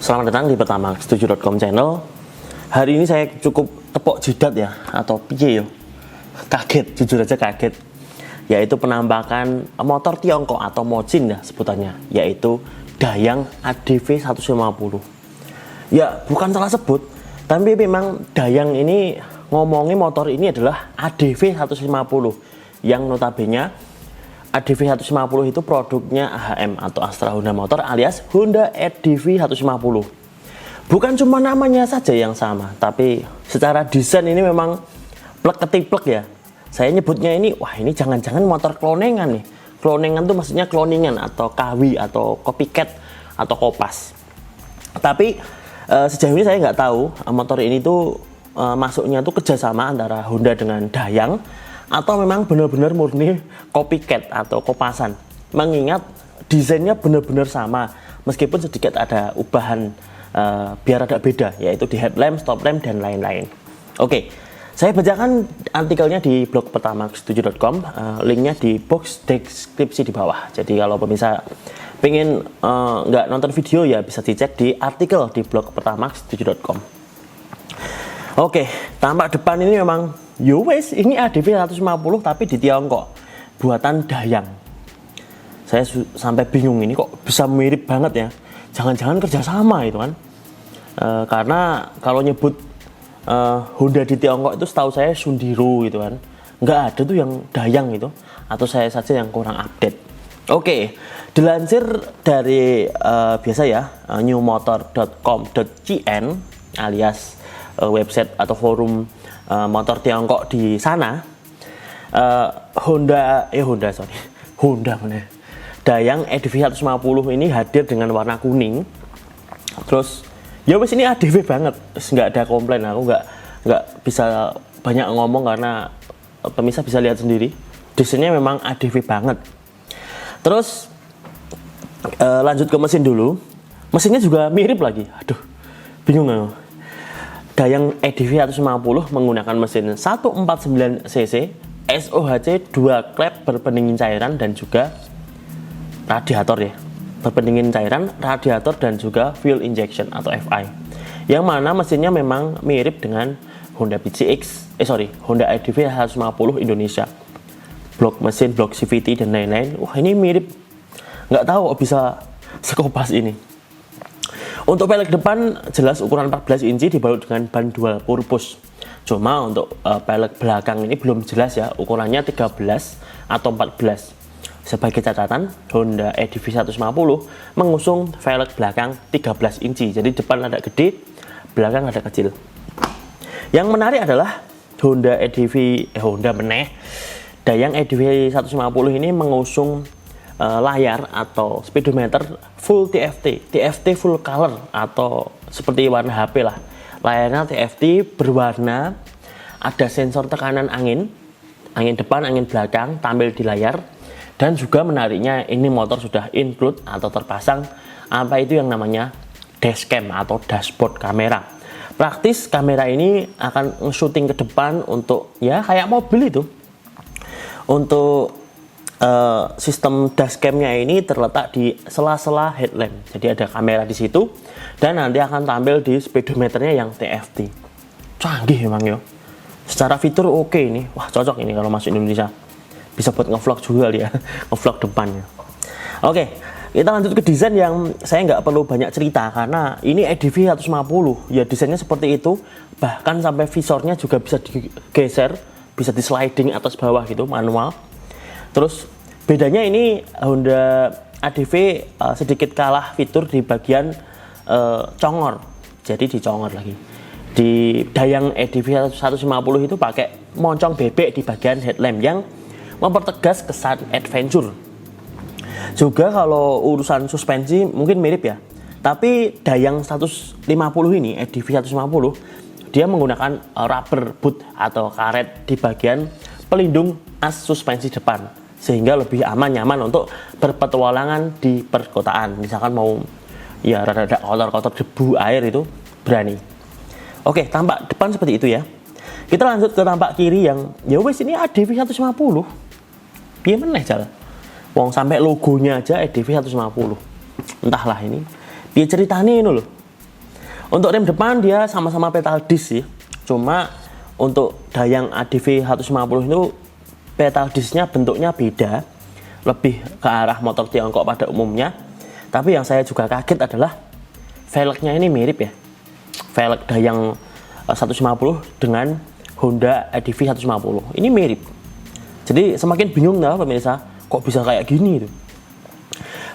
Selamat datang di Pertamax7.com channel. Hari ini saya cukup tepok jidat ya, atau piye yo. Kaget, jujur aja kaget. Yaitu penampakan motor Tiongkok atau Mojin ya sebutannya, yaitu Dayang ADV 150. Ya, bukan salah sebut, tapi memang Dayang ini ngomongin motor ini adalah ADV 150 yang notabene ADV 150 itu produknya AHM atau Astra Honda Motor alias Honda ADV 150. Bukan cuma namanya saja yang sama, tapi secara desain ini memang plek ketiplek ya. Saya nyebutnya ini, wah ini jangan-jangan motor kloningan nih. Kloningan tuh maksudnya kloningan atau KW atau copycat atau kopas. Tapi sejauh ini saya nggak tahu motor ini tuh masuknya tuh kerjasama antara Honda dengan Dayang atau memang benar-benar murni copycat atau kopasan, mengingat desainnya benar-benar sama meskipun sedikit ada ubahan biar ada beda, yaitu di headlamp, stop lamp dan lain-lain. Oke, saya bacakan artikelnya di blog Pertamax7.com, linknya di box deskripsi di bawah. Jadi kalau pemirsa pengen nggak nonton video ya bisa dicek di artikel di blog Pertamax7.com. Oke, tampak depan ini memang wes ini ADV 150 tapi di Tiongkok, buatan Dayang. Saya sampai bingung, ini kok bisa mirip banget ya. Jangan-jangan kerjasama itu kan. Karena kalau nyebut Honda di Tiongkok itu setahu saya Sundiro gitu kan. Nggak ada tuh yang Dayang itu, atau saya saja yang kurang update. Oke, dilansir dari biasa ya, newmotor.com.cn alias website atau forum motor Tiongkok di sana, Honda mana? Dayang ADV 150 ini hadir dengan warna kuning. Terus ya wes ini ADV banget, nggak ada komplain. Aku nggak bisa banyak ngomong karena pemirsa bisa lihat sendiri. Desainnya memang ADV banget. Terus lanjut ke mesin dulu. Mesinnya juga mirip lagi. Aduh, bingung aku. Dayang ADV 150 menggunakan mesin 149cc, SOHC 2 klep berpendingin cairan dan juga radiator ya. Berpendingin cairan, radiator dan juga fuel injection atau FI. Yang mana mesinnya memang mirip dengan Honda Honda ADV 150 Indonesia. Blok mesin, blok CVT dan lain-lain. Wah, ini mirip. Nggak tahu bisa sekopas ini. Untuk pelek depan jelas ukuran 14 inci dibalut dengan ban dual purpose. Cuma untuk pelek belakang ini belum jelas ya, ukurannya 13 atau 14. Sebagai catatan, Honda ADV 150 mengusung velg belakang 13 inci. Jadi depan ada gede, belakang ada kecil. Yang menarik adalah Dayang ADV 150 ini mengusung layar atau speedometer full TFT full color atau seperti warna HP lah. Layarnya TFT berwarna, ada sensor tekanan angin depan, angin belakang tampil di layar, dan juga menariknya ini motor sudah include atau terpasang apa itu yang namanya dashcam atau dashboard kamera. Praktis kamera ini akan shooting ke depan untuk ya kayak mobil itu. Untuk sistem dashcamnya ini terletak di sela-sela headlamp, jadi ada kamera di situ dan nanti akan tampil di speedometernya yang TFT. Canggih emang yo. Secara fitur oke ini, wah cocok ini kalau masuk Indonesia. Bisa buat ngevlog juga ya, ngevlog depannya. Oke, kita lanjut ke desain yang saya nggak perlu banyak cerita karena ini ADV 150 ya, desainnya seperti itu, bahkan sampai visornya juga bisa digeser, bisa di sliding atas bawah gitu manual. Terus bedanya ini Honda ADV sedikit kalah fitur di bagian congor. Jadi dicongor lagi. Di Dayang ADV 150 itu pakai moncong bebek di bagian headlamp yang mempertegas kesan adventure. Juga kalau urusan suspensi mungkin mirip ya. Tapi Dayang 150 ini, ADV 150, dia menggunakan rubber boot atau karet di bagian pelindung as suspensi depan, sehingga lebih aman nyaman untuk berpetualangan di perkotaan. Misalkan mau ya rada kotor-kotor debu air itu berani. Oke, tampak depan seperti itu ya. Kita lanjut ke tampak kiri yang ya wes ini ADV 150. Piye meneh jalan. Wong sampai logonya aja ADV 150. Entahlah ini. Piye ceritane ini loh. Untuk rem depan dia sama-sama pedal disc sih. Cuma untuk Dayang ADV 150 itu pedal discnya bentuknya beda, lebih ke arah motor Tiongkok pada umumnya. Tapi yang saya juga kaget adalah velgnya ini mirip ya. Velg Dayang 150 dengan Honda ADV 150 ini mirip. Jadi semakin bingung nggak pemirsa, kok bisa kayak gini itu.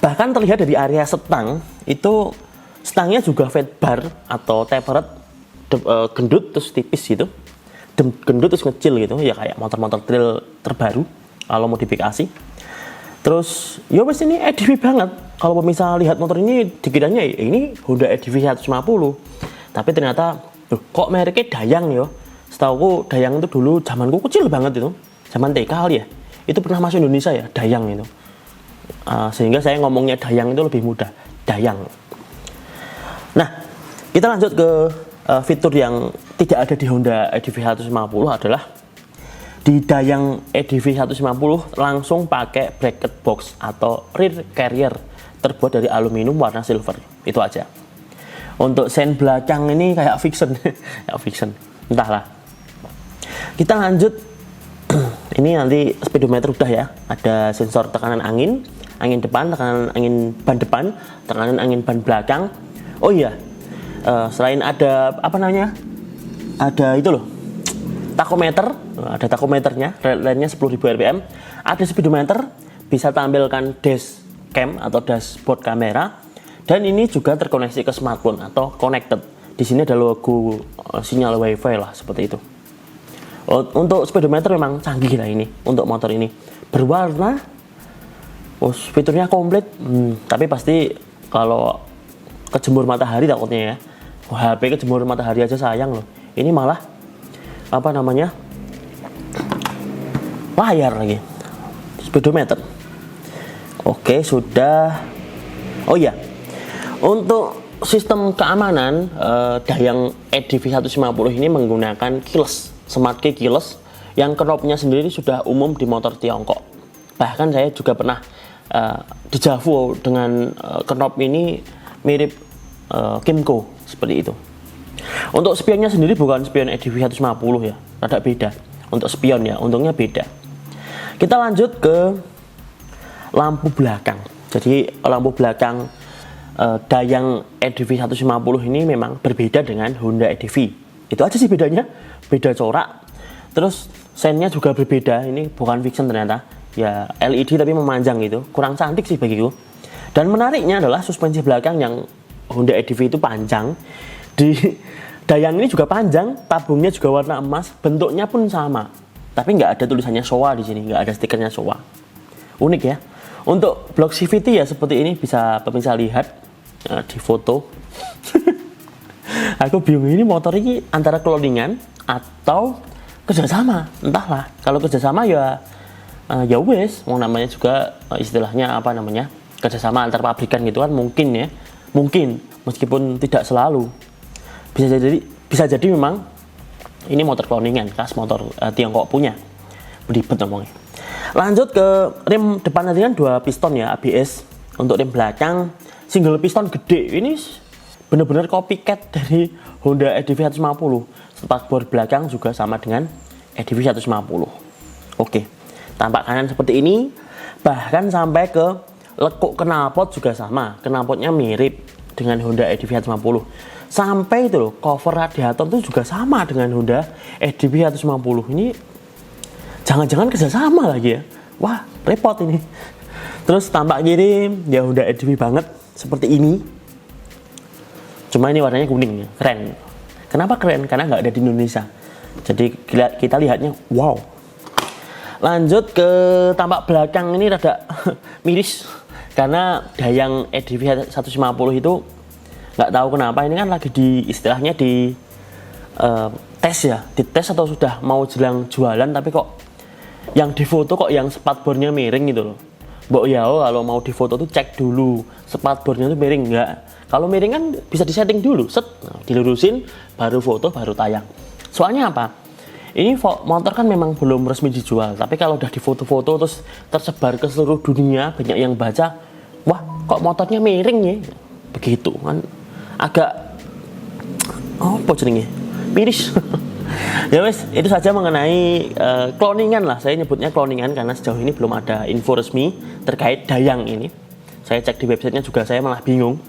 Bahkan terlihat dari area stang itu, stangnya juga fat bar atau tapered, gendut terus tipis gitu, gendut terus kecil gitu ya, kayak motor-motor trail terbaru kalau modifikasi. Terus ya wes ini ADV banget. Kalau pemirsa lihat motor ini dikiranya ini Honda ADV 150, tapi ternyata kok mereknya Dayang ya. Setahuku Dayang itu dulu zamanku kecil banget itu, zaman TK kali ya, itu pernah masuk Indonesia ya Dayang itu. Sehingga saya ngomongnya Dayang itu lebih mudah, Dayang. Nah, kita lanjut ke fitur yang tidak ada di Honda ADV 150 adalah di Dayang ADV 150 langsung pakai bracket box atau rear carrier terbuat dari aluminium warna silver. Itu aja. Untuk sen belakang ini kayak fiction, kayak fiction. Entahlah. Kita lanjut. Ini nanti speedometer udah ya. Ada sensor tekanan angin depan, tekanan angin ban depan, tekanan angin ban belakang. Oh iya, selain ada apa namanya, ada itu loh, tachometer, ada tachometernya, readline-nya 10.000 rpm, ada speedometer, bisa tampilkan dashcam atau dashboard kamera, dan ini juga terkoneksi ke smartphone atau connected. Di sini ada logo sinyal wifi lah seperti itu. Untuk speedometer memang canggih lah ini untuk motor ini, berwarna. Fiturnya komplit, tapi pasti kalau kejemur matahari takutnya ya. HP kejemur matahari aja sayang loh. Ini malah apa namanya, layar lagi, speedometer. Oke, sudah. Oh iya, untuk sistem keamanan Dayang ADV 150 ini menggunakan keyless, smart key keyless, yang knopnya sendiri sudah umum di motor Tiongkok. Bahkan saya juga pernah di Javu dengan knop ini mirip Kymco seperti itu. Untuk spionnya sendiri bukan spion ADV 150 ya, rada beda. Untuk spion ya, untungnya beda. Kita lanjut ke lampu belakang. Jadi lampu belakang Dayang ADV 150 ini memang berbeda dengan Honda ADV. Itu aja sih bedanya, beda corak. Terus sennya juga berbeda, ini bukan fiction ternyata. Ya LED tapi memanjang gitu, kurang cantik sih bagiku. Dan menariknya adalah suspensi belakang yang Honda ADV itu panjang, di Dayang ini juga panjang, tabungnya juga warna emas, bentuknya pun sama, tapi nggak ada tulisannya Showa di sini, nggak ada stikernya Showa. Unik ya. Untuk block CVT ya seperti ini, bisa pemirsa lihat di foto. Aku bingung, ini motor ini antara cloningan atau kerjasama, entahlah. Kalau kerjasama ya ya wes, mau namanya juga istilahnya apa namanya, kerjasama antar pabrikan gitu kan, mungkin ya, mungkin meskipun tidak selalu, bisa jadi memang ini motor cloningan, khas motor Tiongkok punya. Belibet ngomongnya. Lanjut ke rem depan nanti kan 2 piston ya, ABS. Untuk rem belakang single piston gede, ini benar-benar copycat dari Honda ADV 150. Spakbor belakang juga sama dengan ADV 150. Oke. Tampak kanan seperti ini, bahkan sampai ke lekuk knalpot juga sama, knalpotnya mirip dengan Honda ADV 150. Sampai itu loh, cover radiator itu juga sama dengan Honda ADV 150. Ini jangan-jangan kerjasama lagi ya, wah repot ini. Terus tampak kiri ya Honda ADV banget seperti ini, cuma ini warnanya kuning ya, keren. Kenapa keren? Karena nggak ada di Indonesia, jadi kita lihatnya wow. Lanjut ke tampak belakang, ini rada miris karena Dayang ADV 150 itu nggak tahu kenapa ini kan lagi di istilahnya di tes ya, dites atau sudah mau jelang jualan, tapi kok yang difoto kok yang spakbornya miring gitu loh. Mbok ya, kalau mau difoto tuh cek dulu spakbornya tuh miring nggak. Kalau miring kan bisa disetting dulu, set, dilurusin, baru foto, baru tayang. Soalnya apa? Ini motor kan memang belum resmi dijual, tapi kalau udah difoto-foto terus tersebar ke seluruh dunia, banyak yang baca, wah kok motornya miring ya, begitu kan, agak apa jenenge? Miris. Ya wes, itu saja mengenai cloningan lah. Saya nyebutnya cloningan karena sejauh ini belum ada info resmi terkait Dayang ini. Saya cek di websitenya juga, saya malah bingung.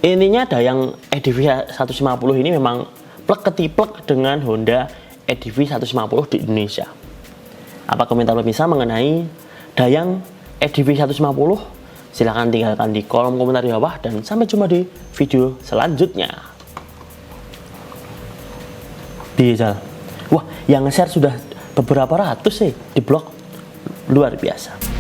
Intinya Dayang EDV 150 ini memang plek-ketiplek dengan Honda EDV 150 di Indonesia. Apa komentar pemirsa mengenai Dayang EDV 150? Silahkan tinggalkan di kolom komentar di bawah dan sampai jumpa di video selanjutnya. Bisa. Wah, yang nge-share sudah beberapa ratus sih di blog. Luar biasa.